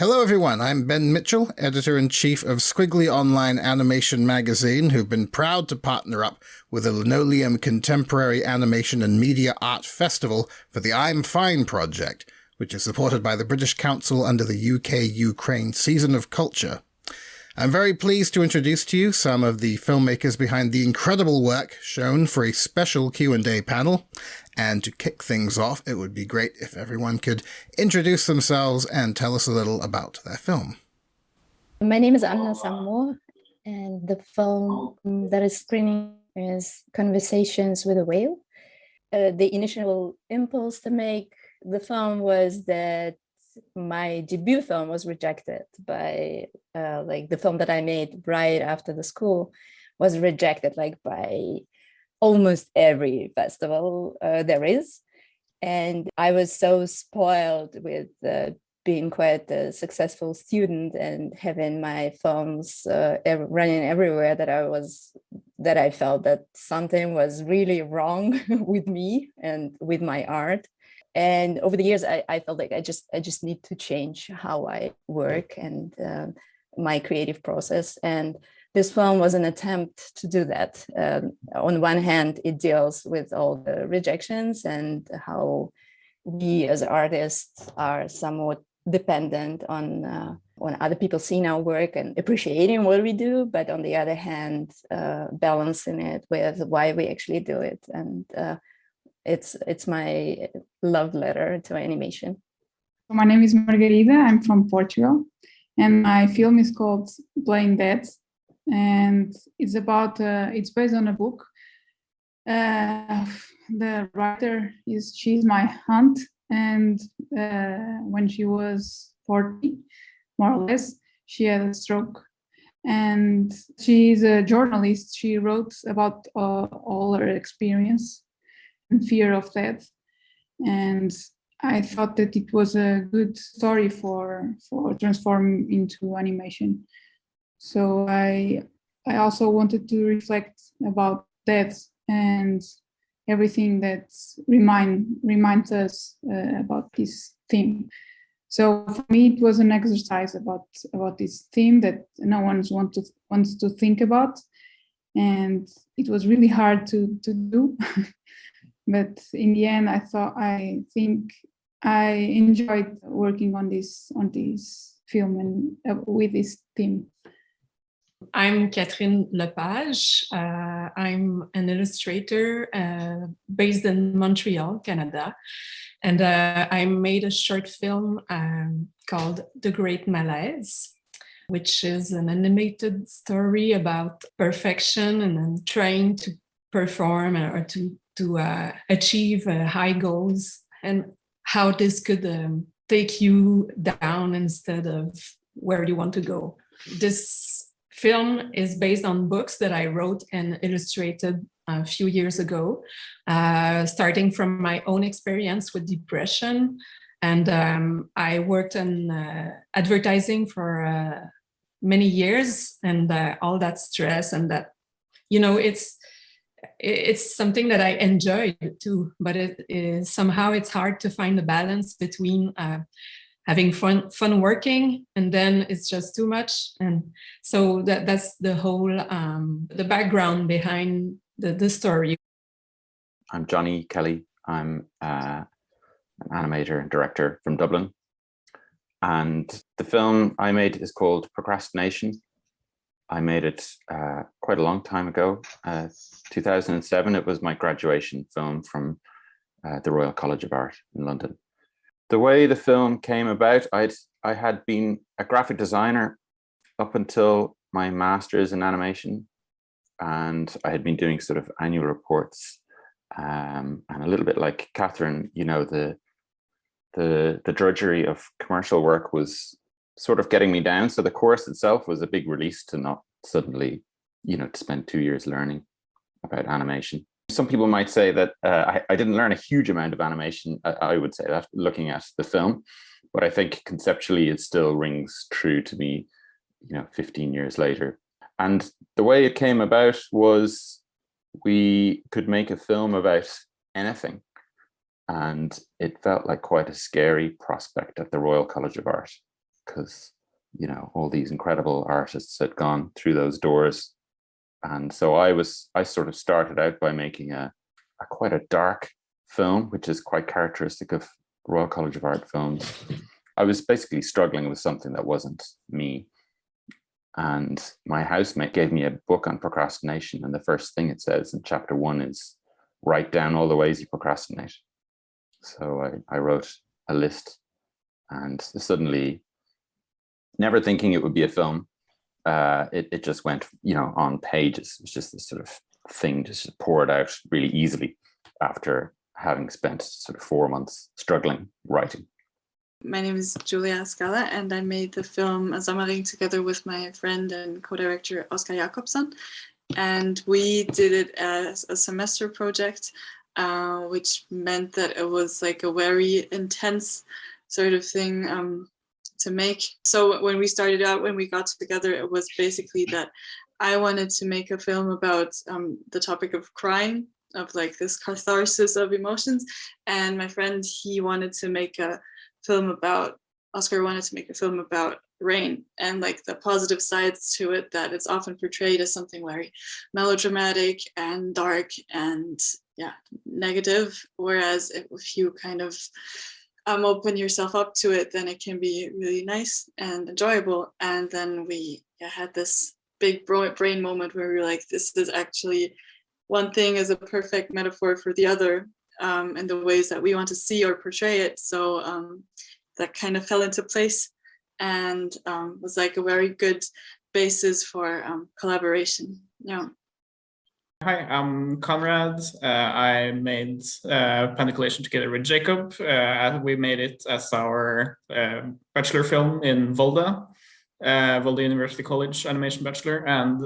Hello everyone, I'm Ben Mitchell, Editor-in-Chief of Squiggly Online Animation Magazine, who've been proud to partner up with the Linoleum Contemporary Animation and Media Art Festival for the I'm Fine project, which is supported by the British Council under the UK-Ukraine Season of Culture. I'm very pleased to introduce to you some of the filmmakers behind the incredible work shown for a special Q&A panel. And to kick things off, it would be great if everyone could introduce themselves and tell us a little about their film. My name is Samo, and the film that is screening is Conversations with a Whale. The initial impulse to make the film was that my debut film was rejected by the film that I made right after the school was rejected by almost every festival there is. And I was so spoiled with being quite a successful student and having my films running everywhere that I felt that something was really wrong with me and with my art. And over the years, I felt like I just need to change how I work and my creative process. And this film was an attempt to do that. On one hand, it deals with all the rejections and how we as artists are somewhat dependent on other people seeing our work and appreciating what we do. But on the other hand, balancing it with why we actually do it. And it's my love letter to animation. My name is Margarida. I'm from Portugal, and my film is called Playing Dead, and it's based on a book. The writer she's my aunt, and when she was 40, more or less, she had a stroke, and she's a journalist. She wrote about all her experience and fear of death, and I thought that it was a good story for transforming into animation. So I also wanted to reflect about death and everything that reminds us about this theme. So for me, it was an exercise about this theme that no one wants to think about, and it was really hard to do. But in the end, I think I enjoyed working on this film and with this theme. I'm Catherine Lepage. I'm an illustrator based in Montreal, Canada. And I made a short film called The Great Malays, which is an animated story about perfection and then trying to perform or to achieve high goals and how this could take you down instead of where you want to go. This film is based on books that I wrote and illustrated a few years ago, starting from my own experience with depression. And I worked in advertising for many years, and all that stress and that, it's something that I enjoyed too, but somehow it's hard to find the balance between having fun working, and then it's just too much. And so that's the whole the background behind the story. I'm Johnny Kelly. I'm an animator and director from Dublin, and the film I made is called Procrastination. I made it quite a long time ago, 2007. It was my graduation film from the Royal College of Art in London. The way the film came about, I had been a graphic designer up until my master's in animation, and I had been doing sort of annual reports, and a little bit like Catherine, the drudgery of commercial work was sort of getting me down. So the course itself was a big release to not suddenly, to spend 2 years learning about animation. Some people might say that I didn't learn a huge amount of animation. I would say that looking at the film, but I think conceptually it still rings true to me, 15 years later. And the way it came about was we could make a film about anything. And it felt like quite a scary prospect at the Royal College of Art. because, you know, all these incredible artists had gone through those doors. And so I sort of started out by making a quite a dark film, which is quite characteristic of Royal College of Art films. I was basically struggling with something that wasn't me. And my housemate gave me a book on procrastination. And the first thing it says in chapter 1 is write down all the ways you procrastinate. So I wrote a list, and suddenly, never thinking it would be a film, it just went, you know, on pages. It was just this sort of thing just poured out really easily after having spent sort of 4 months struggling writing. My name is Julia Skala, and I made the film Sommerregen together with my friend and co-director Oscar Jacobson. And we did it as a semester project, which meant that it was like a very intense sort of thing to make. So when we started out, when we got together, it was basically that I wanted to make a film about the topic of crying, of like this catharsis of emotions. And my friend, he wanted to make a film about, Oscar wanted to make a film about rain and like the positive sides to it, that it's often portrayed as something very melodramatic and dark and negative. Whereas if you kind of open yourself up to it, then it can be really nice and enjoyable. And then we had this big brain moment where we were like, this is actually, one thing is a perfect metaphor for the other, and the ways that we want to see or portray it. So that kind of fell into place and was like a very good basis for collaboration. Yeah. Hi, I'm Konrad. I made Pandiculation together with Jakob. We made it as our bachelor film in Volda University College Animation Bachelor. And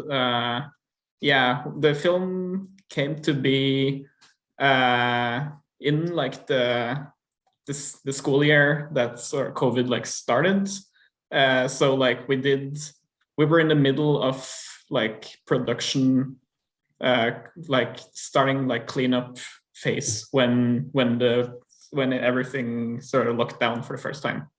the film came to be in like the school year that sort of COVID like started. So like we were in the middle of like production, like starting like cleanup phase when everything sort of locked down for the first time.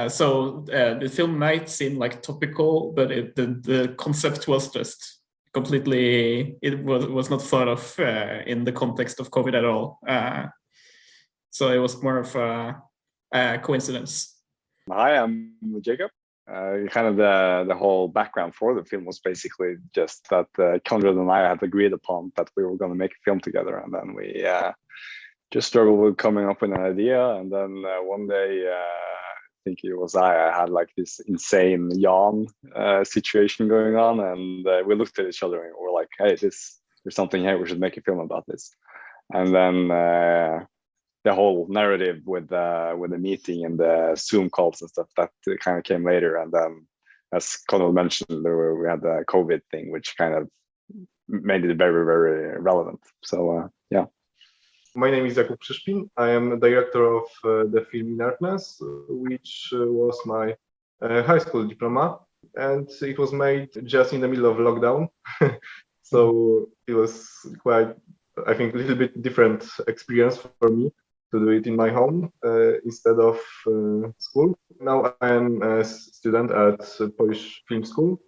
So the film might seem like topical, but the concept was just completely, it was not thought of in the context of COVID at all. So it was more of a coincidence. Hi, I'm Jakob. Kind of the whole background for the film was basically just that Konrad and I had agreed upon that we were going to make a film together, and then we just struggled with coming up with an idea. And then one day, I think it was I had like this insane yawn situation going on, and we looked at each other and we're like, hey, there's something here, we should make a film about this. And then the whole narrative with the meeting and the Zoom calls and stuff, that kind of came later. And then, as Konrad mentioned, we had the COVID thing, which kind of made it very, very relevant. So yeah. My name is Jakub Krzyszpin. I am the director of the film Inertness, which was my high school diploma, and it was made just in the middle of lockdown. So it was quite, I think, a little bit different experience for me to do it in my home instead of school. Now I am a student at Polish Film School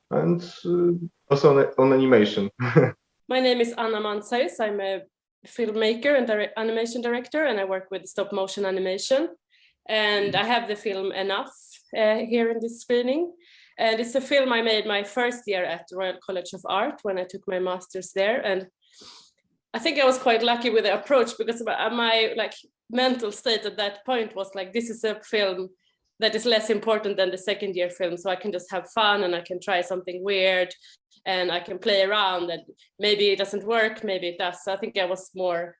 and also on animation. My name is Anna Mantzaris. I'm a filmmaker and animation director, and I work with stop motion animation. And I have the film Enough here in this screening. And it's a film I made my first year at the Royal College of Art when I took my master's there. And I think I was quite lucky with the approach, because my like mental state at that point was like, this is a film that is less important than the second year film. So I can just have fun and I can try something weird and I can play around, and maybe it doesn't work, maybe it does. So I think I was more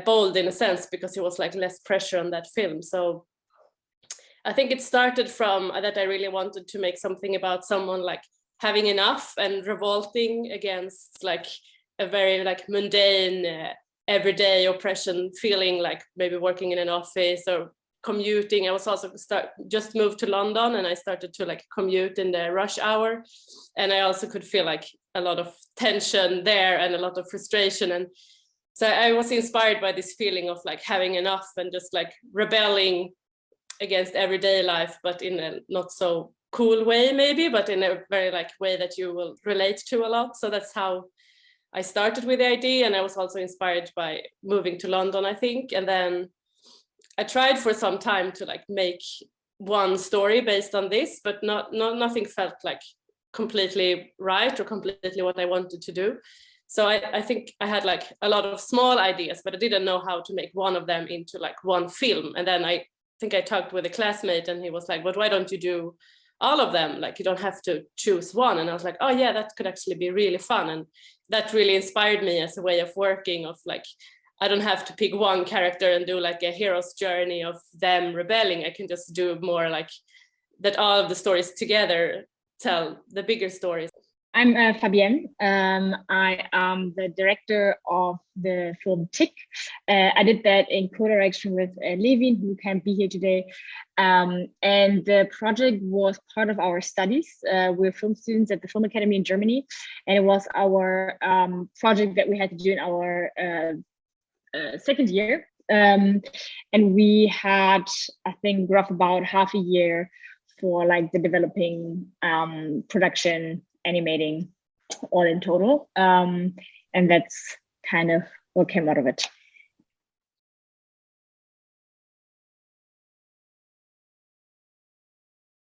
bold in a sense, because it was like less pressure on that film. So I think it started from that I really wanted to make something about someone like having enough and revolting against like a very like mundane everyday oppression, feeling like maybe working in an office or commuting. I was also just moved to London, and I started to like commute in the rush hour, and I also could feel like a lot of tension there and a lot of frustration. And So I was inspired by this feeling of like having enough and just like rebelling against everyday life, but in a not so cool way maybe, but in a very like way that you will relate to a lot. So that's how I started with the idea. And I was also inspired by moving to London, I think. And then I tried for some time to like make one story based on this, but nothing felt like completely right or completely what I wanted to do. So I think I had like a lot of small ideas, but I didn't know how to make one of them into like one film. And then I think I talked with a classmate and he was like, but why don't you do all of them? Like, you don't have to choose one. And I was like, oh yeah, that could actually be really fun. And that really inspired me as a way of working, of like, I don't have to pick one character and do like a hero's journey of them rebelling. I can just do more like that all of the stories together tell the bigger stories. I'm Fabienne. I am the director of the film Tick. I did that in co-direction with Levin, who can't be here today. And the project was part of our studies. We're film students at the Film Academy in Germany. And it was our project that we had to do in our second year. And we had, I think, rough about half a year for like the developing production, animating, all in total. And that's kind of what came out of it.